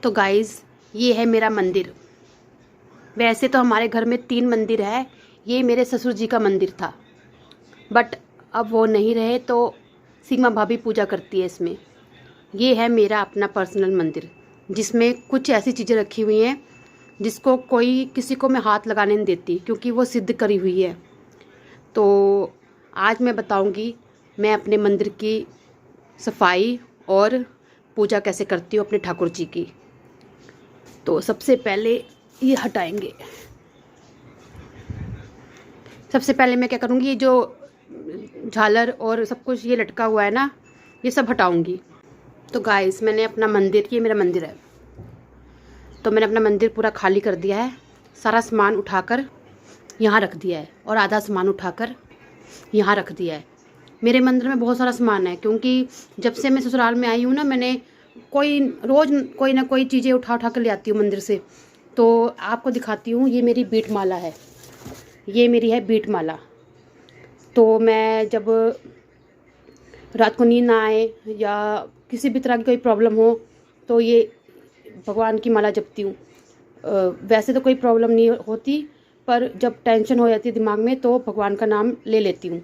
तो गाइज़, ये है मेरा मंदिर। वैसे तो हमारे घर में 3 मंदिर है। ये मेरे ससुर जी का मंदिर था, बट अब वो नहीं रहे तो सीमा भाभी पूजा करती है इसमें। ये है मेरा अपना पर्सनल मंदिर, जिसमें कुछ ऐसी चीज़ें रखी हुई हैं जिसको कोई किसी को मैं हाथ लगाने नहीं देती, क्योंकि वो सिद्ध करी हुई है। तो आज मैं बताऊंगी मैं अपने मंदिर की सफाई और पूजा कैसे करती हूँ अपने ठाकुर जी की। तो सबसे पहले ये हटाएंगे। सबसे पहले मैं क्या करूँगी, ये जो झालर और सब कुछ ये लटका हुआ है ना, ये सब हटाऊंगी। तो गाइस, मैंने अपना मंदिर, ये मेरा मंदिर है, तो मैंने अपना मंदिर पूरा खाली कर दिया है। सारा सामान उठाकर यहाँ रख दिया है और आधा सामान उठाकर यहाँ रख दिया है। मेरे मंदिर में बहुत सारा सामान है, क्योंकि जब से मैं ससुराल में आई हूँ ना, मैंने रोज़ कोई ना कोई चीज़ें उठा उठा कर ले आती हूँ मंदिर से। तो आपको दिखाती हूँ, ये मेरी बीट माला है, ये मेरी है बीट माला। तो मैं जब रात को नींद ना आए या किसी भी तरह की कोई प्रॉब्लम हो तो ये भगवान की माला जपती हूँ। वैसे तो कोई प्रॉब्लम नहीं होती, पर जब टेंशन हो जाती है दिमाग में तो भगवान का नाम ले लेती हूँ।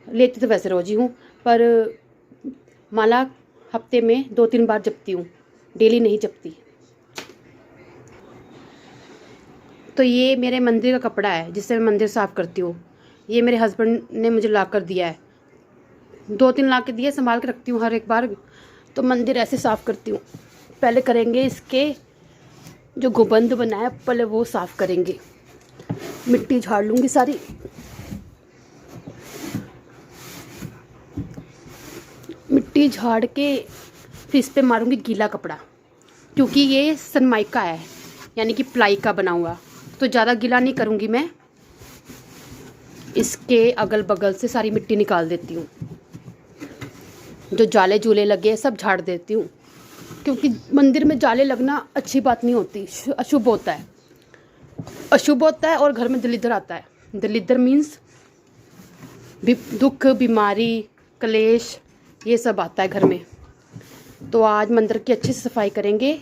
लेती तो वैसे रोज ही हूँ, पर माला हफ्ते में 2-3 बार जपती हूँ, डेली नहीं जपती। तो ये मेरे मंदिर का कपड़ा है जिससे मैं मंदिर साफ़ करती हूँ। ये मेरे हस्बैंड ने मुझे ला कर दिया है, 2-3 ला के दिए, संभाल के रखती हूँ हर एक बार। तो मंदिर ऐसे साफ़ करती हूँ। पहले करेंगे इसके जो गुबंद बनाया, पहले वो साफ़ करेंगे। मिट्टी झाड़ लूँगी सारी। मिट्टी झाड़ के फिर इस पे मारूंगी गीला कपड़ा, क्योंकि ये सनमाइका है, यानी कि प्लाई का बना हुआ, तो ज़्यादा गीला नहीं करूँगी मैं। इसके अगल बगल से सारी मिट्टी निकाल देती हूँ, जो जाले जूले लगे सब झाड़ देती हूँ, क्योंकि मंदिर में जाले लगना अच्छी बात नहीं होती, अशुभ होता है। अशुभ होता है और घर में दलिद्र आता है। दलिद्र मीन्स दुख, बीमारी, कलेश, ये सब आता है घर में। तो आज मंदिर की अच्छी से सफाई करेंगे।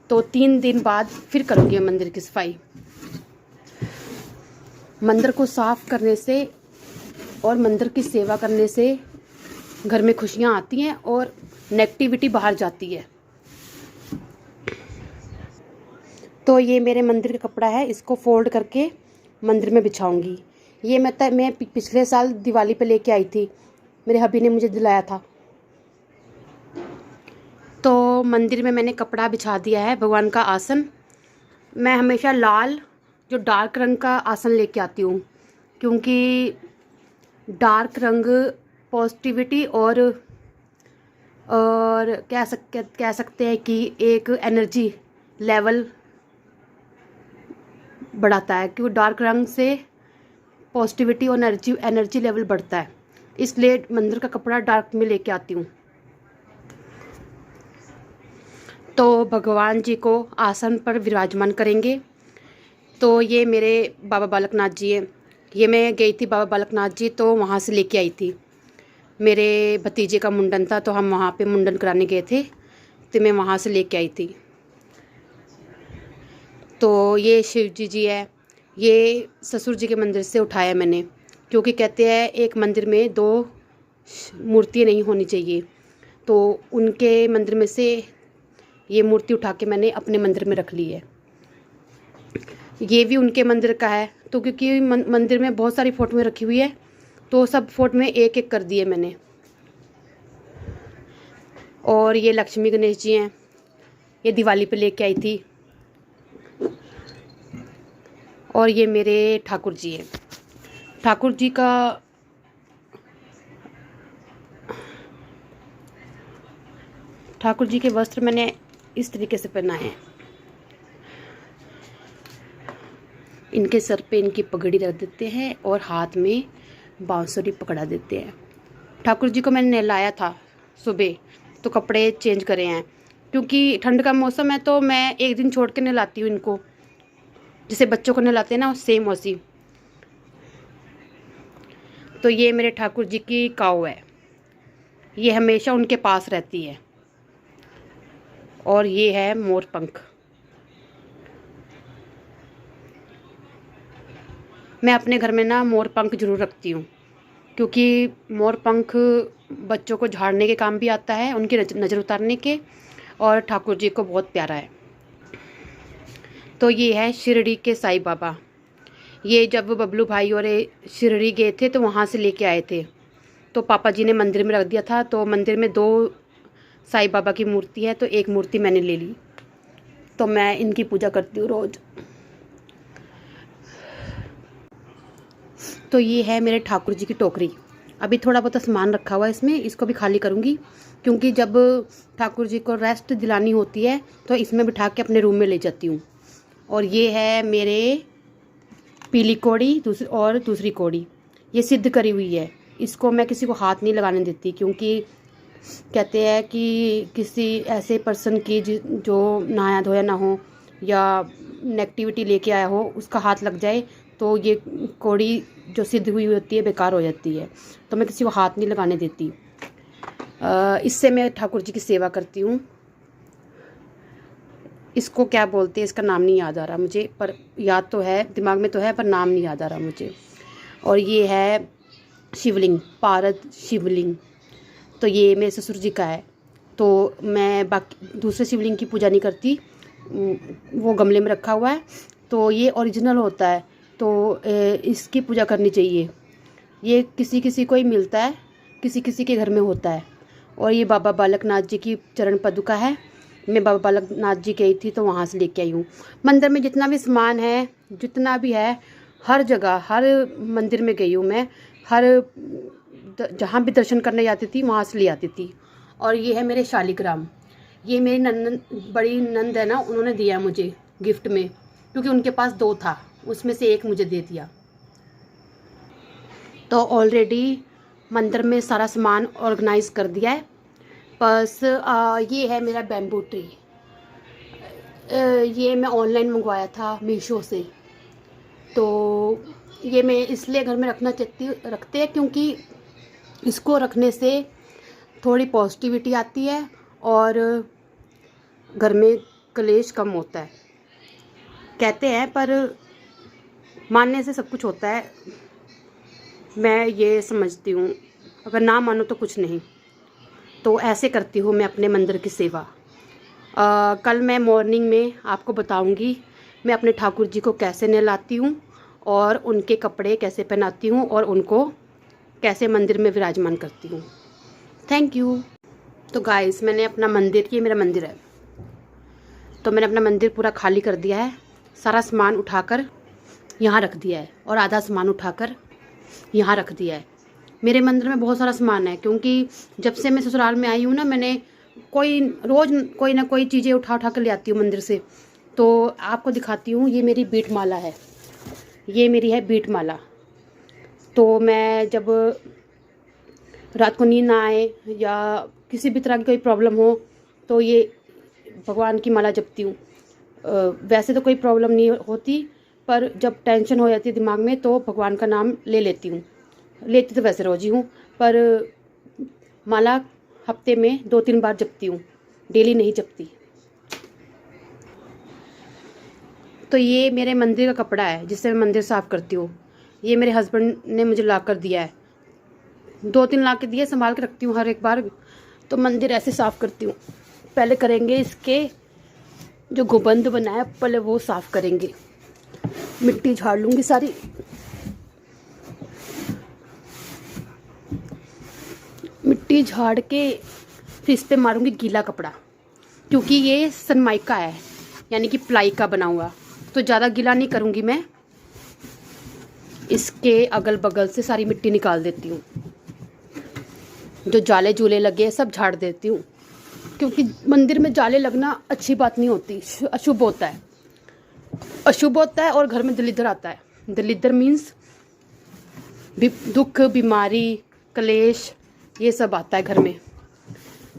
तो 3 दिन बाद फिर करूँगी मंदिर की सफाई। मंदिर को साफ करने से और मंदिर की सेवा करने से घर में खुशियाँ आती हैं और नेगेटिविटी बाहर जाती है। तो ये मेरे मंदिर का कपड़ा है, इसको फोल्ड करके मंदिर में बिछाऊंगी। ये मैं पिछले साल दिवाली पे लेके आई थी, मेरे हबी ने मुझे दिलाया था। तो मंदिर में मैंने कपड़ा बिछा दिया है, भगवान का आसन। मैं हमेशा लाल जो डार्क रंग का आसन लेके आती हूँ, क्योंकि डार्क रंग पॉजिटिविटी और कह सकते हैं कि एक एनर्जी लेवल बढ़ाता है, क्योंकि डार्क रंग से पॉजिटिविटी और एनर्जी लेवल बढ़ता है। इसलिए मंदिर का कपड़ा डार्क में लेके आती हूँ। तो भगवान जी को आसन पर विराजमान करेंगे। तो ये मेरे बाबा बालकनाथ जी हैं। ये मैं गई थी बाबा बालकनाथ जी, तो वहाँ से लेके आई थी। मेरे भतीजे का मुंडन था, तो हम वहाँ पे मुंडन कराने गए थे, तो मैं वहाँ से लेके आई थी। तो ये शिव जी है, ये ससुर जी के मंदिर से उठाया मैंने, क्योंकि कहते हैं एक मंदिर में 2 मूर्तियाँ नहीं होनी चाहिए। तो उनके मंदिर में से ये मूर्ति उठा के मैंने अपने मंदिर में रख ली है। ये भी उनके मंदिर का है, तो क्योंकि मंदिर में बहुत सारी फ़ोटोएँ रखी हुई है, तो सब फोटो में एक एक कर दिए मैंने। और ये लक्ष्मी गणेश जी हैं, ये दिवाली पे लेके आई थी। और ये मेरे ठाकुर जी हैं। ठाकुर जी के वस्त्र मैंने इस तरीके से पहनाए हैं। इनके सर पे इनकी पगड़ी रख देते हैं और हाथ में बांसुरी पकड़ा देते हैं। ठाकुर जी को मैंने नहलाया था सुबह, तो कपड़े चेंज करे हैं, क्योंकि ठंड का मौसम है, तो मैं एक दिन छोड़ के नहलाती हूँ इनको, जैसे बच्चों को नहलाते हैं ना, सेम वैसी। तो ये मेरे ठाकुर जी की काऊ है, ये हमेशा उनके पास रहती है। और ये है मोर पंख। मैं अपने घर में ना मोर पंख जरूर रखती हूँ, क्योंकि मोर पंख बच्चों को झाड़ने के काम भी आता है, उनकी नज़र उतारने के, और ठाकुर जी को बहुत प्यारा है। तो ये है शिरडी के साईं बाबा। ये जब बबलू भाई और शिरडी गए थे तो वहाँ से लेके आए थे, तो पापा जी ने मंदिर में रख दिया था। तो मंदिर में 2 साईं बाबा की मूर्ति है, तो एक मूर्ति मैंने ले ली। तो मैं इनकी पूजा करती हूँ रोज़। तो ये है मेरे ठाकुर जी की टोकरी। अभी थोड़ा बहुत सामान रखा हुआ है इसमें, इसको भी खाली करूँगी, क्योंकि जब ठाकुर जी को रेस्ट दिलानी होती है तो इसमें बिठा के अपने रूम में ले जाती हूँ। और ये है मेरे पीली कौड़ी और दूसरी कौड़ी, ये सिद्ध करी हुई है। इसको मैं किसी को हाथ नहीं लगाने देती, क्योंकि कहते हैं कि किसी ऐसे पर्सन की जो नहाया धोया ना हो या नेगेटिविटी लेके आया हो, उसका हाथ लग जाए तो ये कौड़ी जो सिद्ध हुई होती है बेकार हो जाती है। तो मैं किसी को हाथ नहीं लगाने देती। इससे मैं ठाकुर जी की सेवा करती हूँ। इसको क्या बोलते हैं, इसका नाम नहीं याद आ रहा मुझे, पर याद तो है, दिमाग में तो है, पर नाम नहीं याद आ रहा मुझे। और ये है शिवलिंग, पारद शिवलिंग। तो ये मेरे ससुर जी का है। तो मैं बाकी दूसरे शिवलिंग की पूजा नहीं करती, वो गमले में रखा हुआ है। तो ये ओरिजिनल होता है, तो इसकी पूजा करनी चाहिए। ये किसी किसी को ही मिलता है, किसी किसी के घर में होता है। और ये बाबा बालकनाथ जी की चरण पदुका है। मैं बाबा बालकनाथ जी गई थी तो वहाँ से लेके आई हूँ। मंदिर में जितना भी सामान है, जितना भी है, हर जगह, हर मंदिर में गई हूँ मैं। हर जहाँ भी दर्शन करने जाती थी वहाँ से ले आती थी। और ये है मेरे शालिग्राम। ये मेरी नंद, बड़ी नंद है ना, उन्होंने दिया मुझे गिफ्ट में, क्योंकि उनके पास 2 था, उसमें से एक मुझे दे दिया। तो ऑलरेडी मंदिर में सारा सामान ऑर्गेनाइज कर दिया है। बस ये है मेरा बैम्बू ट्री। ये मैं ऑनलाइन मंगवाया था मीशो से। तो ये मैं इसलिए घर में रखते हैं क्योंकि इसको रखने से थोड़ी पॉजिटिविटी आती है और घर में कलेश कम होता है, कहते हैं, पर मानने से सब कुछ होता है। मैं ये समझती हूँ, अगर ना मानो तो कुछ नहीं। तो ऐसे करती हूँ मैं अपने मंदिर की सेवा। कल मैं मॉर्निंग में आपको बताऊँगी मैं अपने ठाकुर जी को कैसे नहलाती हूँ और उनके कपड़े कैसे पहनाती हूँ और उनको कैसे मंदिर में विराजमान करती हूँ। Thank you. तो गाइस, मैंने अपना मंदिर, ये मेरा मंदिर है, तो मैंने अपना मंदिर पूरा खाली कर दिया है। सारा सामान उठाकर यहाँ रख दिया है और आधा सामान उठाकर यहाँ रख दिया है। मेरे मंदिर में बहुत सारा सामान है, क्योंकि जब से मैं ससुराल में आई हूँ ना, मैंने रोज़ कोई ना कोई चीज़ें उठा कर ले आती हूँ मंदिर से। तो आपको दिखाती हूँ, ये मेरी बीट माला है, ये मेरी है बीट माला। तो मैं जब रात को नींद ना आए या किसी भी तरह की कोई प्रॉब्लम हो तो ये भगवान की माला जपती हूँ। वैसे तो कोई प्रॉब्लम नहीं होती, पर जब टेंशन हो जाती है दिमाग में तो भगवान का नाम ले लेती हूँ। लेती तो वैसे रोज ही हूँ, पर माला हफ्ते में 2-3 बार जपती हूँ, डेली नहीं जपती। तो ये मेरे मंदिर का कपड़ा है जिससे मैं मंदिर साफ़ करती हूँ। ये मेरे हस्बैंड ने मुझे ला कर दिया है, 2-3 ला के दिए, संभाल के रखती हूँ हर एक बार। तो मंदिर ऐसे साफ़ करती हूँ। पहले करेंगे इसके जो गुबंद बना है, पहले वो साफ़ करेंगे। मिट्टी झाड़ लूँगी सारी। मिट्टी झाड़ के फिर इस पे मारूंगी गीला कपड़ा, क्योंकि ये सनमाइका है, यानी कि प्लाई का बना हुआ, तो ज़्यादा गीला नहीं करूँगी मैं। इसके अगल बगल से सारी मिट्टी निकाल देती हूँ, जो जाले जूले लगे सब झाड़ देती हूँ, क्योंकि मंदिर में जाले लगना अच्छी बात नहीं होती, अशुभ होता है, अशुभ होता है और घर में दलिद्र आता है। दलिद्र मीन्स दुख, बीमारी, कलेश, ये सब आता है घर में।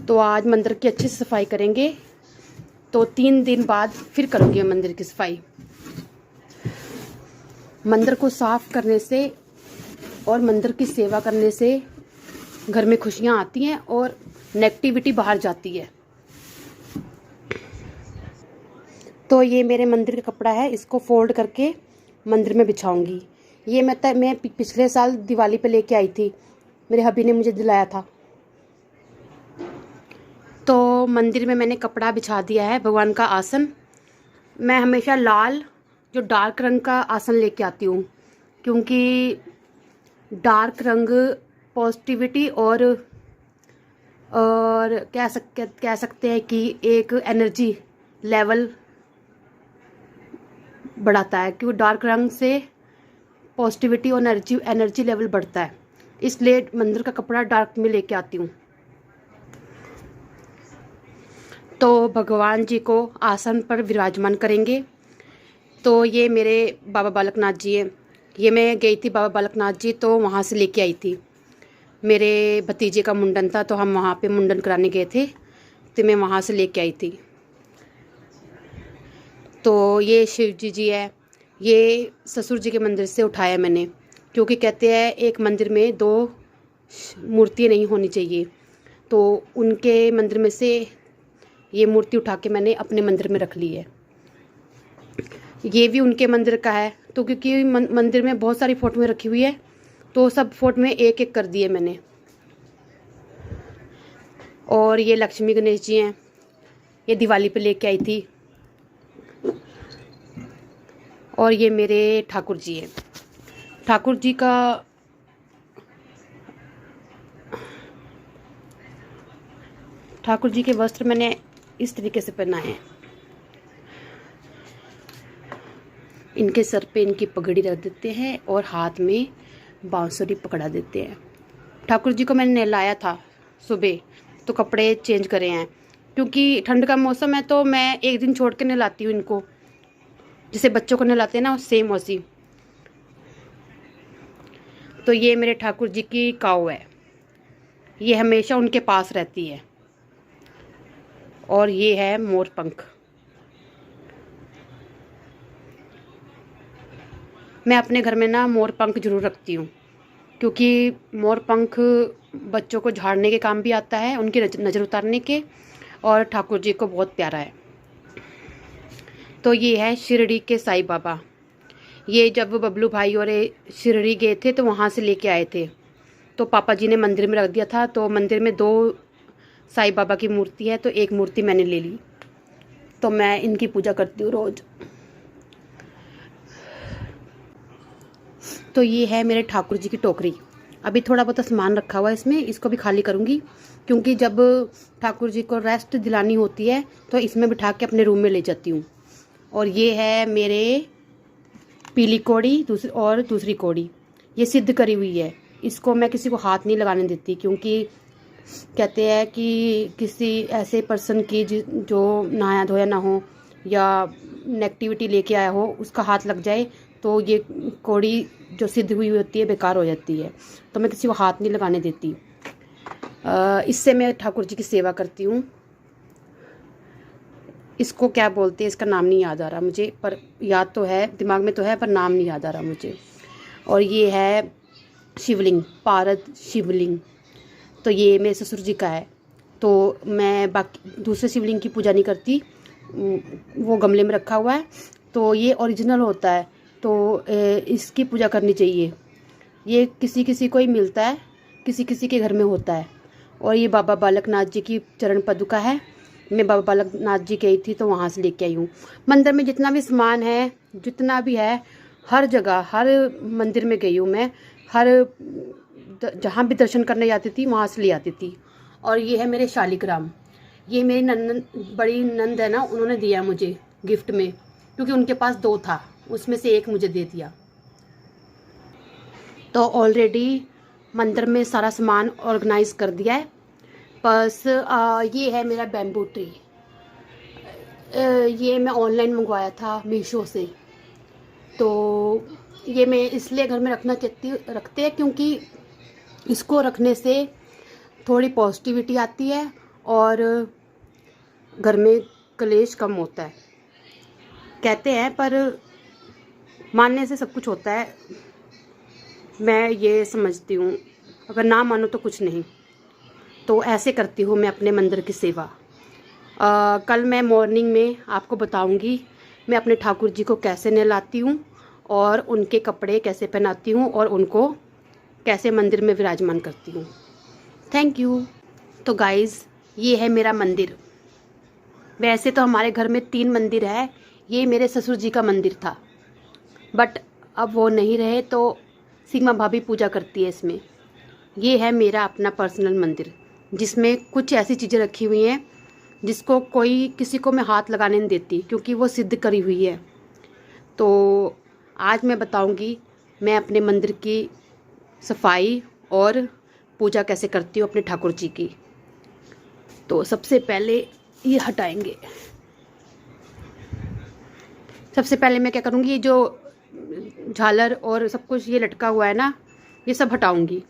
तो आज मंदिर की अच्छी सफाई करेंगे। तो 3 दिन बाद फिर करूँगी मंदिर की सफाई। मंदिर को साफ करने से और मंदिर की सेवा करने से घर में खुशियाँ आती हैं और नेगेटिविटी बाहर जाती है। तो ये मेरे मंदिर का कपड़ा है, इसको फोल्ड करके मंदिर में बिछाऊंगी। ये मैं पिछले साल दिवाली पे लेके आई थी, मेरे हबी ने मुझे दिलाया था। तो मंदिर में मैंने कपड़ा बिछा दिया है, भगवान का आसन। मैं हमेशा लाल जो डार्क रंग का आसन लेके आती हूँ, क्योंकि डार्क रंग पॉजिटिविटी और कह सकते हैं कि एक एनर्जी लेवल बढ़ाता है, क्योंकि डार्क रंग से पॉजिटिविटी और एनर्जी लेवल बढ़ता है। इसलिए मंदिर का कपड़ा डार्क में लेके आती हूँ। तो भगवान जी को आसन पर विराजमान करेंगे। तो ये मेरे बाबा बालकनाथ जी हैं। ये मैं गई थी बाबा बालकनाथ जी, तो वहाँ से लेके आई थी। मेरे भतीजे का मुंडन था, तो हम वहाँ पे मुंडन कराने गए थे, तो मैं वहाँ से लेके आई थी। तो ये शिव जी है, ये ससुर जी के मंदिर से उठाया मैंने, क्योंकि कहते हैं एक मंदिर में 2 मूर्तियाँ नहीं होनी चाहिए। तो उनके मंदिर में से ये मूर्ति उठा के मैंने अपने मंदिर में रख ली है। ये भी उनके मंदिर का है, तो क्योंकि मंदिर में बहुत सारी फोटोएं रखी हुई है, तो सब फोटो में एक एक कर दिए मैंने। और ये लक्ष्मी गणेश जी हैं, ये दिवाली पे लेके आई थी। और ये मेरे ठाकुर जी हैं। ठाकुर जी के वस्त्र मैंने इस तरीके से पहनाए हैं। इनके सर पे इनकी पगड़ी रख देते हैं और हाथ में बांसुरी पकड़ा देते हैं। ठाकुर जी को मैंने नहलाया था सुबह, तो कपड़े चेंज करे हैं, क्योंकि ठंड का मौसम है, तो मैं एक दिन छोड़ के नहलाती हूँ इनको, जैसे बच्चों को नहलाते हैं ना, सेम वैसी। तो ये मेरे ठाकुर जी की काऊ है, ये हमेशा उनके पास रहती है। और ये है मोर पंख। मैं अपने घर में ना मोर पंख जरूर रखती हूँ, क्योंकि मोर पंख बच्चों को झाड़ने के काम भी आता है, उनकी नज़र उतारने के, और ठाकुर जी को बहुत प्यारा है। तो ये है शिरडी के साईं बाबा। ये जब बबलू भाई और शिरडी गए थे, तो वहाँ से लेके आए थे, तो पापा जी ने मंदिर में रख दिया था। तो मंदिर में 2 साईं बाबा की मूर्ति है, तो एक मूर्ति मैंने ले ली। तो मैं इनकी पूजा करती हूँ रोज़। तो ये है मेरे ठाकुर जी की टोकरी। अभी थोड़ा बहुत सामान रखा हुआ है इसमें, इसको भी खाली करूँगी, क्योंकि जब ठाकुर जी को रेस्ट दिलानी होती है, तो इसमें बिठा के अपने रूम में ले जाती हूँ। और ये है मेरे पीली कौड़ी दूसरी कौड़ी, ये सिद्ध करी हुई है। इसको मैं किसी को हाथ नहीं लगाने देती, क्योंकि कहते हैं कि किसी ऐसे पर्सन की जो नहाया धोया ना हो या नेगेटिविटी लेके आया हो, उसका हाथ लग जाए, तो ये कौड़ी जो सिद्ध हुई होती है बेकार हो जाती है। तो मैं किसी को हाथ नहीं लगाने देती। इससे मैं ठाकुर जी की सेवा करती हूँ। इसको क्या बोलते हैं, इसका नाम नहीं याद आ रहा मुझे, पर याद तो है, दिमाग में तो है, पर नाम नहीं याद आ रहा मुझे। और ये है शिवलिंग, पारद शिवलिंग। तो ये मेरे ससुर जी का है। तो मैं बाकी दूसरे शिवलिंग की पूजा नहीं करती, वो गमले में रखा हुआ है। तो ये ओरिजिनल होता है, तो इसकी पूजा करनी चाहिए। ये किसी किसी को ही मिलता है, किसी किसी के घर में होता है। और ये बाबा बालकनाथ जी की चरण पदुका है। मैं बाबा बालकनाथ जी गई थी, तो वहाँ से लेके आई हूँ। मंदिर में जितना भी सामान है, जितना भी है, हर जगह, हर मंदिर में गई हूँ मैं, जहाँ भी दर्शन करने जाती थी वहाँ से ले आती थी। और ये है मेरे शालिग्राम। ये मेरी बड़ी नंद है ना, उन्होंने दिया मुझे गिफ्ट में, क्योंकि उनके पास 2 था, उसमें से एक मुझे दे दिया। तो ऑलरेडी मंदिर में सारा सामान ऑर्गेनाइज कर दिया है। बस ये है मेरा बैम्बू ट्री। ये मैं ऑनलाइन मंगवाया था मीशो से। तो ये मैं इसलिए घर में रखते हैं, क्योंकि इसको रखने से थोड़ी पॉजिटिविटी आती है और घर में कलेश कम होता है, कहते हैं, पर मानने से सब कुछ होता है। मैं ये समझती हूँ, अगर ना मानो तो कुछ नहीं। तो ऐसे करती हूँ मैं अपने मंदिर की सेवा। कल मैं मॉर्निंग में आपको बताऊँगी मैं अपने ठाकुर जी को कैसे नहलाती हूँ और उनके कपड़े कैसे पहनाती हूँ और उनको कैसे मंदिर में विराजमान करती हूँ। Thank you. तो गाइज़, ये है मेरा मंदिर। वैसे तो हमारे घर में 3 मंदिर है। ये मेरे ससुर जी का मंदिर था, बट अब वो नहीं रहे तो सीमा भाभी पूजा करती है इसमें। ये है मेरा अपना पर्सनल मंदिर, जिसमें कुछ ऐसी चीज़ें रखी हुई हैं जिसको कोई किसी को मैं हाथ लगाने नहीं देती, क्योंकि वो सिद्ध करी हुई है। तो आज मैं बताऊंगी मैं अपने मंदिर की सफाई और पूजा कैसे करती हूँ अपने ठाकुर जी की। तो सबसे पहले ये हटाएंगे। सबसे पहले मैं क्या करूँगी, ये जो झालर और सब कुछ ये लटका हुआ है ना, ये सब हटाऊंगी।